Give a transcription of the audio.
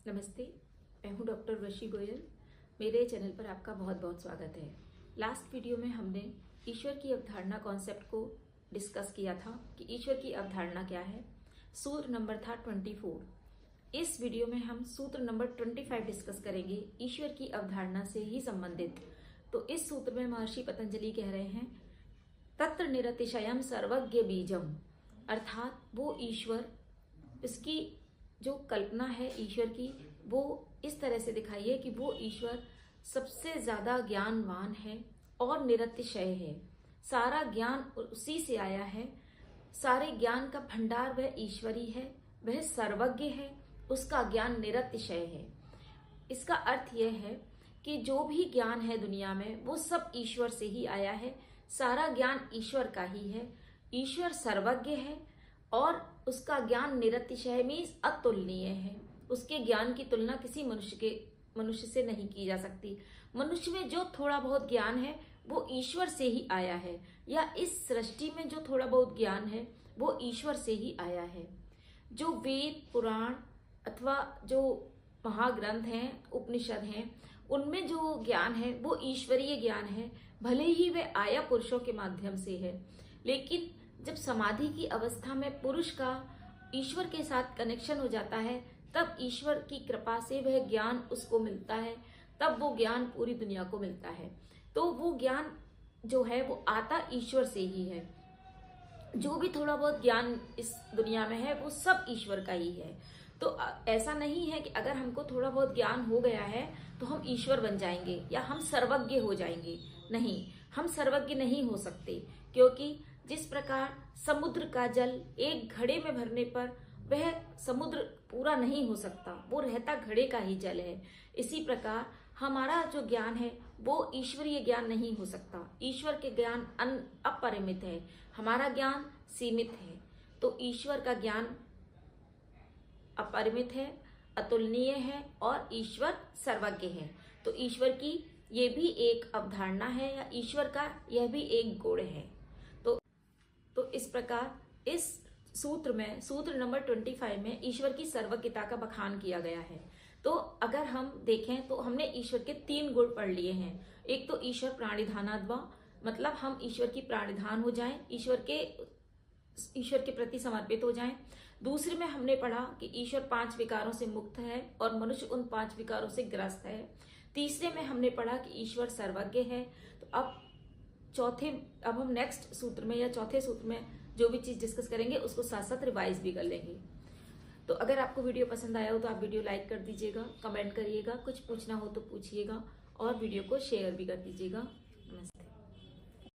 नमस्ते, मैं हूँ डॉक्टर वशी गोयल। मेरे चैनल पर आपका बहुत बहुत स्वागत है। लास्ट वीडियो में हमने ईश्वर की अवधारणा कॉन्सेप्ट को डिस्कस किया था कि ईश्वर की अवधारणा क्या है। सूत्र नंबर था 24। इस वीडियो में हम सूत्र नंबर 25 डिस्कस करेंगे, ईश्वर की अवधारणा से ही संबंधित। तो इस सूत्र में महर्षि पतंजलि कह रहे हैं, तत्र निरतिशयम सर्वज्ञ बीजम, अर्थात वो ईश्वर, इसकी जो कल्पना है ईश्वर की, वो इस तरह से दिखाइए कि वो ईश्वर सबसे ज्यादा ज्ञानवान है और निरतिशय है। सारा ज्ञान उसी से आया है, सारे ज्ञान का भंडार वह ईश्वरी है, वह सर्वज्ञ है, उसका ज्ञान निरतिशय है। इसका अर्थ यह है कि जो भी ज्ञान है दुनिया में वो सब ईश्वर से ही आया है, सारा ज्ञान ईश्वर का ही है। ईश्वर सर्वज्ञ है और उसका ज्ञान निरतिशय मीन्स अतुलनीय है। उसके ज्ञान की तुलना किसी मनुष्य से नहीं की जा सकती। मनुष्य में जो थोड़ा बहुत ज्ञान है वो ईश्वर से ही आया है, या इस सृष्टि में जो थोड़ा बहुत ज्ञान है वो ईश्वर से ही आया है। जो वेद पुराण अथवा जो महाग्रंथ हैं, उपनिषद हैं, उनमें जो ज्ञान है वो ईश्वरीय ज्ञान है, भले ही वे आया पुरुषों के माध्यम से है। लेकिन जब समाधि की अवस्था में पुरुष का ईश्वर के साथ कनेक्शन हो जाता है, तब ईश्वर की कृपा से वह ज्ञान उसको मिलता है, तब वो ज्ञान पूरी दुनिया को मिलता है। तो वो ज्ञान जो है वो आता ईश्वर से ही है। जो भी थोड़ा बहुत ज्ञान इस दुनिया में है वो सब ईश्वर का ही है। तो ऐसा नहीं है कि अगर हमको थोड़ा बहुत ज्ञान हो गया है तो हम ईश्वर बन जाएंगे या हम सर्वज्ञ हो जाएंगे। नहीं, हम सर्वज्ञ नहीं हो सकते, क्योंकि जिस प्रकार समुद्र का जल एक घड़े में भरने पर वह समुद्र पूरा नहीं हो सकता, वो रहता घड़े का ही जल है। इसी प्रकार हमारा जो ज्ञान है वो ईश्वरीय ज्ञान नहीं हो सकता। ईश्वर के ज्ञान अपरिमित है, हमारा ज्ञान सीमित है। तो ईश्वर का ज्ञान अपरिमित है, अतुलनीय है और ईश्वर सर्वज्ञ है। तो ईश्वर की ये भी एक अवधारणा है, या ईश्वर का यह भी एक गुण है। तो इस प्रकार इस सूत्र में, सूत्र नंबर 25 में ईश्वर की सर्वज्ञता का बखान किया गया है। तो अगर हम देखें तो हमने ईश्वर के 3 गुण पढ़ लिए हैं। एक तो ईश्वर प्राणिधानाद्वा, मतलब हम ईश्वर की प्राणिधान हो जाएं, ईश्वर के प्रति समर्पित हो जाएं। दूसरे में हमने पढ़ा कि ईश्वर 5 विकारों से मुक्त है और मनुष्य उन 5 विकारों से ग्रस्त है। तीसरे में हमने पढ़ा कि ईश्वर सर्वज्ञ है। तो अब हम नेक्स्ट सूत्र में या चौथे सूत्र में जो भी चीज डिस्कस करेंगे उसको साथ साथ रिवाइज भी कर लेंगे। तो अगर आपको वीडियो पसंद आया हो तो आप वीडियो लाइक कर दीजिएगा, कमेंट करिएगा, कुछ पूछना हो तो पूछिएगा और वीडियो को शेयर भी कर दीजिएगा।